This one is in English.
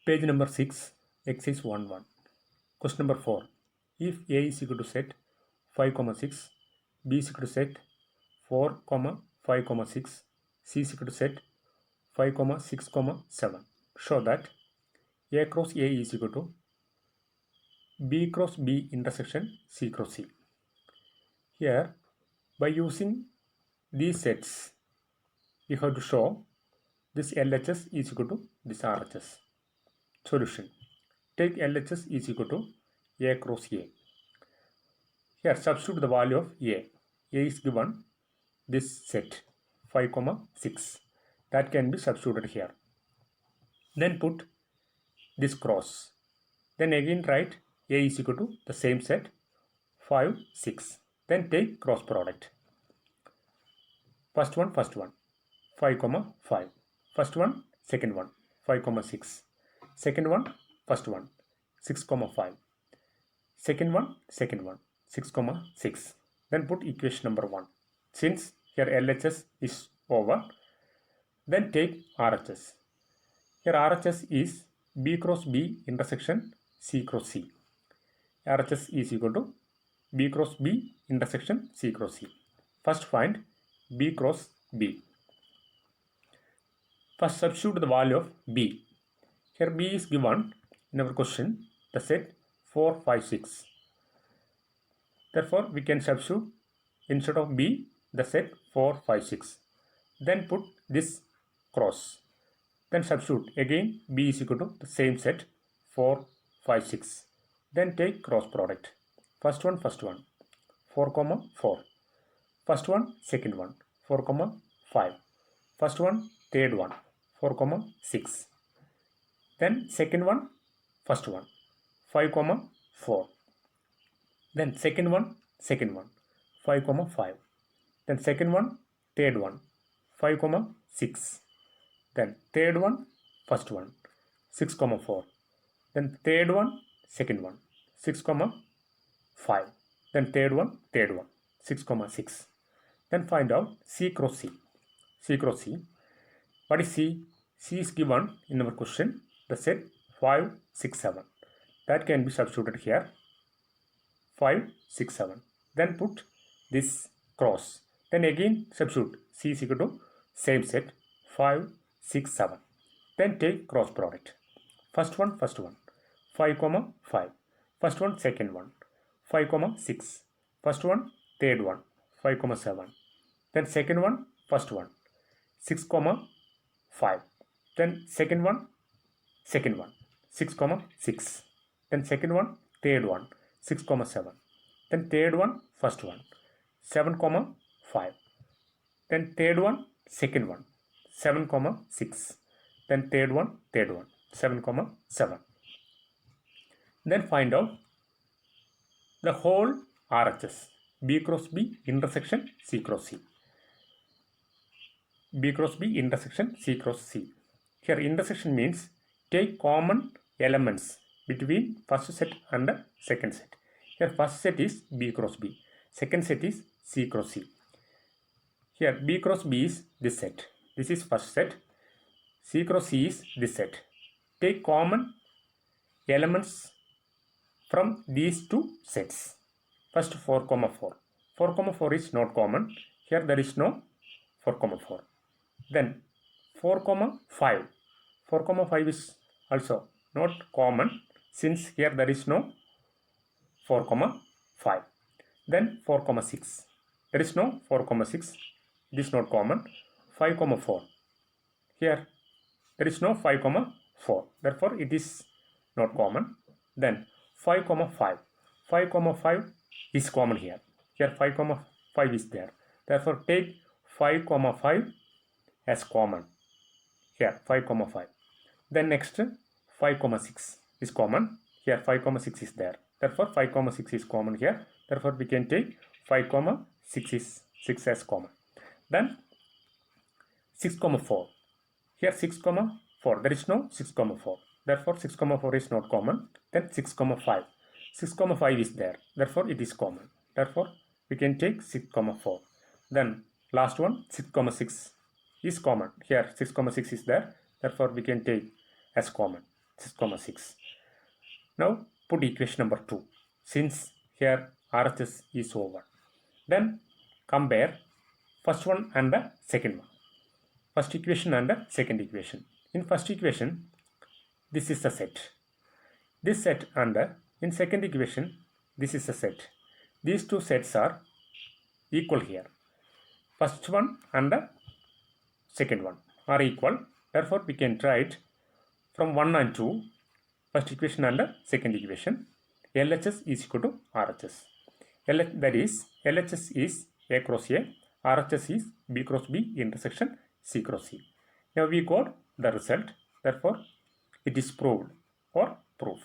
Page number 6, exercise 1-1. Question number 4. If A is equal to set 5, 6, B is equal to set 4, 5, 6, C is equal to set 5, 6, 7. Show that A cross A is equal to B cross B intersection C cross C. Here, by using these sets, we have to show this LHS is equal to this RHS. Solution. Take LHS is equal to A cross A. Here substitute the value of A. A is given this set 5, 6. That can be substituted here. Then put this cross. Then again write A is equal to the same set 5, 6. Then take cross product. First one, 5, 5. First one, second one, 5, 6. Second one, first one, 6, 5. Second one, 6, 6. Then put equation number 1. Since here LHS is over, then take RHS. Here RHS is B cross B intersection C cross C. RHS is equal to B cross B intersection C cross C. First find B cross B. First substitute the value of B. Here B is given in our question the set 4, 5, 6. Therefore, we can substitute instead of B the set 4, 5, 6. Then put this cross. Then substitute again B is equal to the same set 4, 5, 6. Then take cross product. First one, 4, 4. First one, second one, 4, 5. First one, third one, 4, 6. Then second one, first one, 5, 4. Then second one, 5, 5. Then second one, third one, 5, 6. Then third one, first one, 6, 4. Then third one, second one, 6, 5. Then third one, 6, 6. Then find out C cross C. C cross C. What is C? C is given in our question the set 5, 6, 7. That can be substituted here. 5, 6, 7. Then put this cross. Then again substitute C is equal to same set 5, 6, 7. Then take cross product. First one, 5, 5. First one, second one, 5, 6. First one, third one, 5, 7. Then second one, first one, 6, 5. Then second one, 6, 6. Then second one, third one, 6, 7. Then third one, first one, 7, 5. Then third one, second one, 7, 6. Then third one, 7, 7. Then find out the whole RHS. B cross B intersection C cross C. B cross B intersection C cross C. Here intersection means take common elements between first set and second set. Here first set is B cross B. Second set is C cross C. Here B cross B is this set. This is first set. C cross C is this set. Take common elements from these two sets. First 4, 4. 4, 4 is not common. Here there is no 4, 4. Then 4, 5. 4, 5 is also not common since here there is no 4, 5. Then 4, 6. There is no 4, 6. This is not common. 5, 4. Here there is no 5, 4. Therefore it is not common. Then 5, 5. 5, 5 is common here. Here 5, 5 is there. Therefore take 5, 5 as common. Here 5, 5. Then next 5, 6 is common. Here 5, 6 is there. Therefore 5, 6 is common here. Therefore we can take 5, 6 is 6 as common. Then 6, 4. Here 6, 4. There is no 6, 4. Therefore 6, 4 is not common. Then 6, 5. 6, 5 is there. Therefore it is common. Therefore we can take 6, 4. Then last one 6, 6 is common. Here 6, 6 is there. Therefore we can take as common. 6 comma 6. Now put equation number 2 since here RHS is over. Then compare first one and the second one. First equation and the second equation. In first equation, this is the set. This set and in second equation, this is the set. These two sets are equal here. First one and the second one are equal. Therefore, we can write from 1 and 2, first equation and the second equation, LHS is equal to RHS. That is, LHS is A cross A, RHS is B cross B intersection C cross C. Now we got the result. Therefore, it is proved or proof.